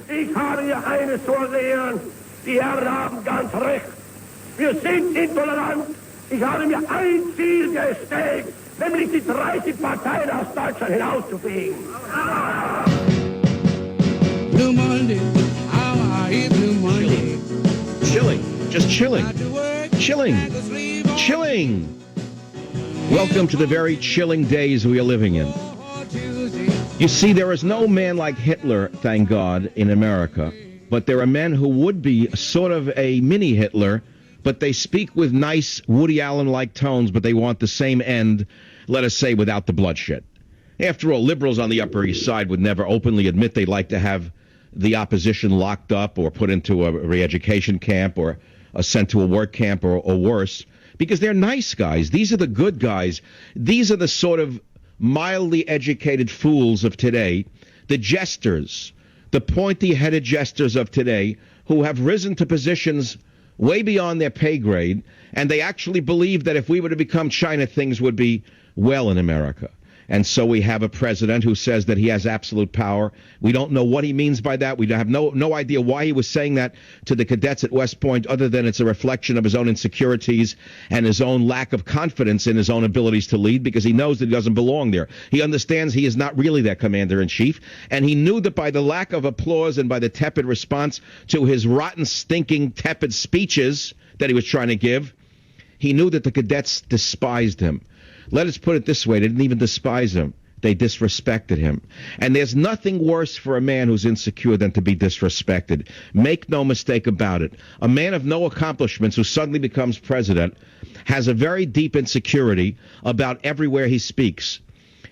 Ich habe hier eines zu erklären. Die Herren haben ganz recht. Wir sind intolerant. Ich habe mir ein Ziel gestellt, nämlich die 30 Parteien aus Deutschland hinauszufegen. Blue Monday, how are you, Blue Monday? Chilling. Just chilling. Chilling. Chilling. Welcome to the very chilling days we are living in. You see, there is no man like Hitler, thank God, in America. But there are men who would be sort of a mini Hitler, but they speak with nice Woody Allen-like tones, but they want the same end, let us say, without the bloodshed. After all, liberals on the Upper East Side would never openly admit they'd like to have the opposition locked up or put into a re-education camp or sent to a work camp or worse, because they're nice guys. These are the good guys. These are the sort of mildly educated fools of today, the jesters, the pointy-headed jesters of today who have risen to positions way beyond their pay grade, and they actually believe that if we were to become China, things would be well in America. And so we have a president who says that he has absolute power. We don't know what he means by that. We have no idea why he was saying that to the cadets at West Point, other than it's a reflection of his own insecurities and his own lack of confidence in his own abilities to lead, because he knows that he doesn't belong there. He understands he is not really their commander-in-chief, and he knew that by the lack of applause and by the tepid response to his rotten, stinking, tepid speeches that he was trying to give, he knew that the cadets despised him. Let us put it this way. They didn't even despise him. They disrespected him. And there's nothing worse for a man who's insecure than to be disrespected. Make no mistake about it. A man of no accomplishments who suddenly becomes president has a very deep insecurity about everywhere he speaks.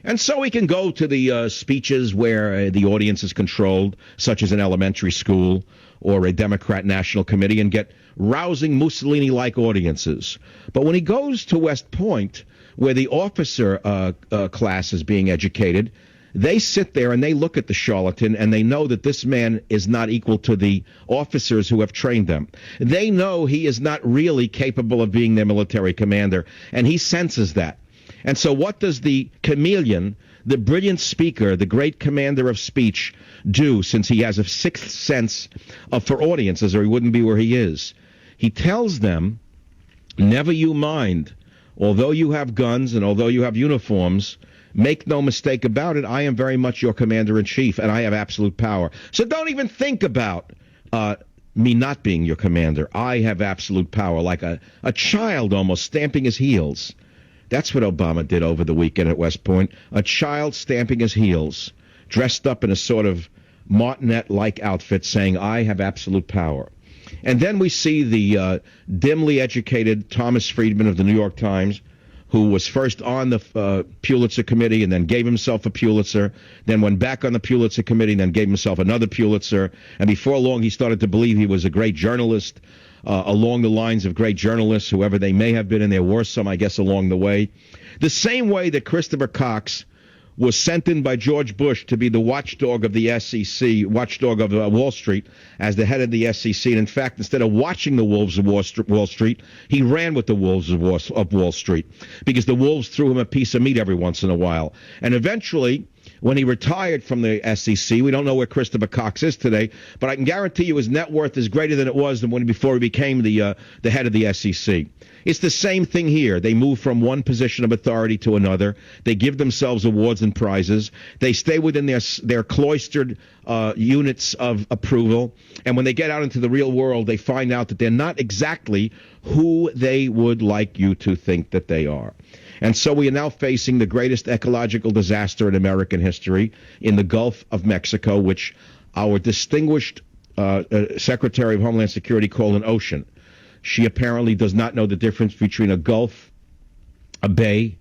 And so he can go to the speeches where the audience is controlled, such as an elementary school or a Democrat National Committee, and get rousing Mussolini-like audiences. But when he goes to West Point, where the officer class is being educated, they sit there and they look at the charlatan and they know that this man is not equal to the officers who have trained them. They know he is not really capable of being their military commander, and he senses that. And so what does the chameleon, the brilliant speaker, the great commander of speech, do, since he has a sixth sense for audiences, or he wouldn't be where he is? He tells them, never you mind. Although you have guns and although you have uniforms, make no mistake about it, I am very much your commander-in-chief, and I have absolute power. So don't even think about me not being your commander. I have absolute power, like a child almost stamping his heels. That's what Obama did over the weekend at West Point, a child stamping his heels, dressed up in a sort of martinet-like outfit, saying, I have absolute power. And then we see the dimly educated Thomas Friedman of the New York Times, who was first on the Pulitzer Committee and then gave himself a Pulitzer, then went back on the Pulitzer Committee and then gave himself another Pulitzer. And before long, he started to believe he was a great journalist, along the lines of great journalists, whoever they may have been, and there were some, I guess, along the way. The same way that Christopher Cox was sent in by George Bush to be the watchdog of the SEC, watchdog of Wall Street, as the head of the SEC. And in fact, instead of watching the wolves of Wall Street, he ran with the wolves of Wall Street, because the wolves threw him a piece of meat every once in a while. And eventually, when he retired from the SEC, we don't know where Christopher Cox is today, but I can guarantee you his net worth is greater than it was before he became the head of the SEC. It's the same thing here. They move from one position of authority to another. They give themselves awards and prizes. They stay within their cloistered units of approval. And when they get out into the real world, they find out that they're not exactly who they would like you to think that they are. And so we are now facing the greatest ecological disaster in American history in the Gulf of Mexico, which our distinguished Secretary of Homeland Security called an ocean. She apparently does not know the difference between a gulf, a bay,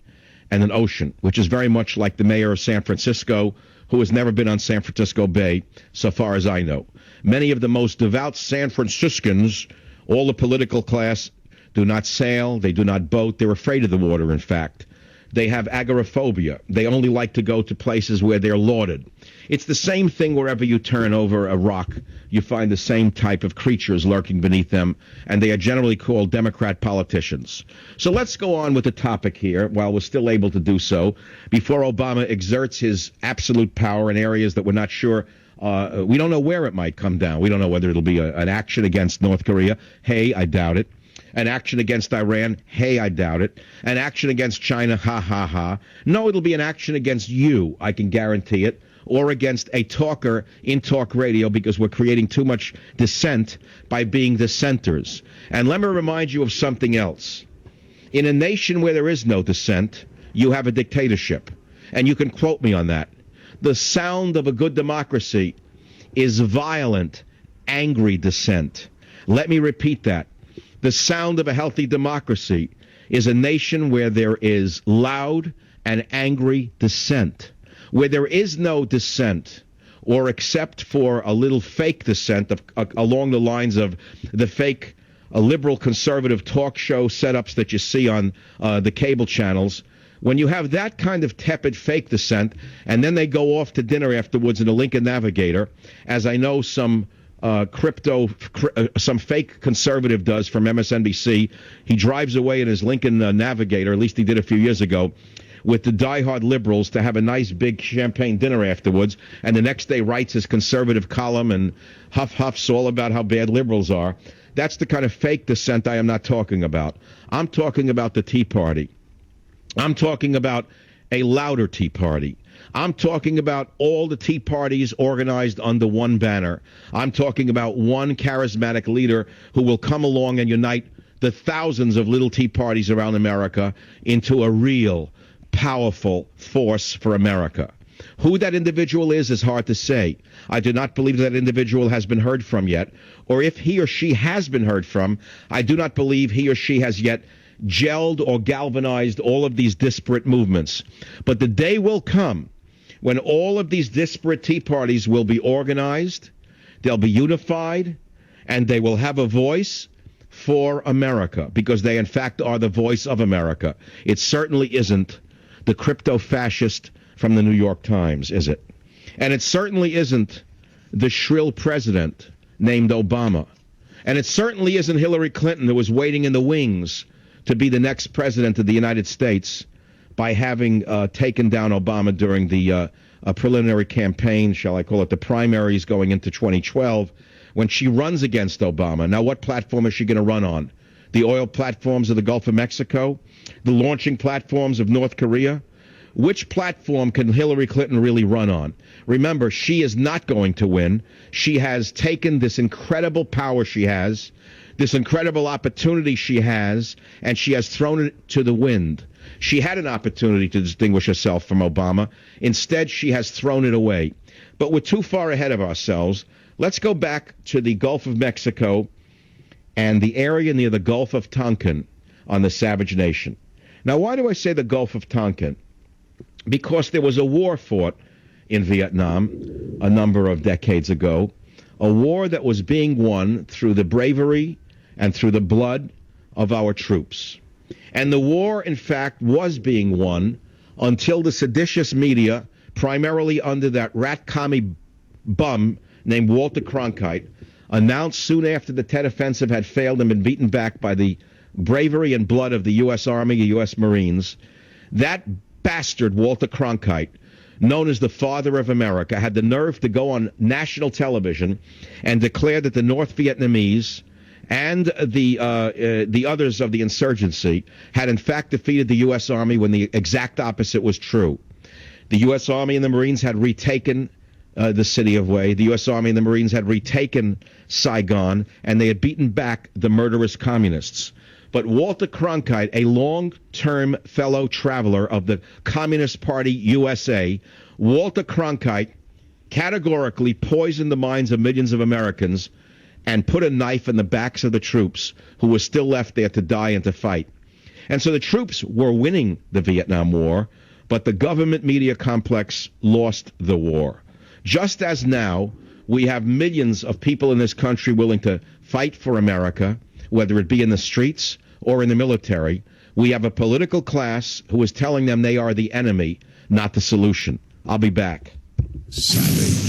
and an ocean, which is very much like the mayor of San Francisco, who has never been on San Francisco Bay, so far as I know. Many of the most devout San Franciscans, all the political class, do not sail, they do not boat, they're afraid of the water, in fact. They have agoraphobia. They only like to go to places where they're lauded. It's the same thing wherever you turn over a rock. You find the same type of creatures lurking beneath them, and they are generally called Democrat politicians. So let's go on with the topic here while we're still able to do so, before Obama exerts his absolute power in areas that we're not sure We don't know where it might come down. We don't know whether it'll be an action against North Korea. Hey, I doubt it. An action against Iran. Hey, I doubt it. An action against China. Ha, ha, ha. No, it'll be an action against you. I can guarantee it. Or against a talker in talk radio, because we're creating too much dissent by being dissenters. And let me remind you of something else. In a nation where there is no dissent, you have a dictatorship. And you can quote me on that. The sound of a good democracy is violent, angry dissent. Let me repeat that. The sound of a healthy democracy is a nation where there is loud and angry dissent. Where there is no dissent, or except for a little fake dissent along the lines of the fake liberal conservative talk show setups that you see on the cable channels, when you have that kind of tepid fake dissent, and then they go off to dinner afterwards in a Lincoln Navigator, as I know some some fake conservative does from MSNBC, he drives away in his Lincoln Navigator, at least he did a few years ago, with the diehard liberals to have a nice big champagne dinner afterwards, and the next day writes his conservative column and huffs all about how bad liberals are. That's the kind of fake dissent I am not talking about. I'm talking about the Tea Party. I'm talking about a louder Tea Party. I'm talking about all the Tea Parties organized under one banner. I'm talking about one charismatic leader who will come along and unite the thousands of little Tea Parties around America into a real powerful force for America. Who that individual is hard to say. I do not believe that individual has been heard from yet, or if he or she has been heard from, I do not believe he or she has yet gelled or galvanized all of these disparate movements. But the day will come when all of these disparate Tea Parties will be organized, they'll be unified, and they will have a voice for America, because they in fact are the voice of America. It certainly isn't the crypto-fascist from the New York Times, is it? And it certainly isn't the shrill president named Obama. And it certainly isn't Hillary Clinton, who is waiting in the wings to be the next president of the United States by having taken down Obama during the preliminary campaign, shall I call it, the primaries going into 2012, when she runs against Obama. Now, what platform is she going to run on? The oil platforms of the Gulf of Mexico? The launching platforms of North Korea? Which platform can Hillary Clinton really run on? Remember, she is not going to win. She has taken this incredible power she has, this incredible opportunity she has, and she has thrown it to the wind. She had an opportunity to distinguish herself from Obama. Instead, she has thrown it away. But we're too far ahead of ourselves. Let's go back to the Gulf of Mexico and the area near the Gulf of Tonkin on the Savage Nation. Now, why do I say the Gulf of Tonkin? Because there was a war fought in Vietnam a number of decades ago, a war that was being won through the bravery and through the blood of our troops. And the war, in fact, was being won until the seditious media, primarily under that rat commie bum named Walter Cronkite, announced soon after the Tet Offensive had failed and been beaten back by the bravery and blood of the U.S. Army, U.S. Marines. That bastard, Walter Cronkite, known as the father of America, had the nerve to go on national television and declare that the North Vietnamese and the others of the insurgency had in fact defeated the U.S. Army, when the exact opposite was true. The U.S. Army and the Marines had retaken the city of Hue. The U.S. Army and the Marines had retaken Saigon, and they had beaten back the murderous communists. But Walter Cronkite, a long-term fellow traveler of the Communist Party USA, Walter Cronkite categorically poisoned the minds of millions of Americans and put a knife in the backs of the troops who were still left there to die and to fight. And so the troops were winning the Vietnam War, but the government media complex lost the war. Just as now, we have millions of people in this country willing to fight for America, whether it be in the streets or in the military. We have a political class who is telling them they are the enemy, not the solution. I'll be back. Savage.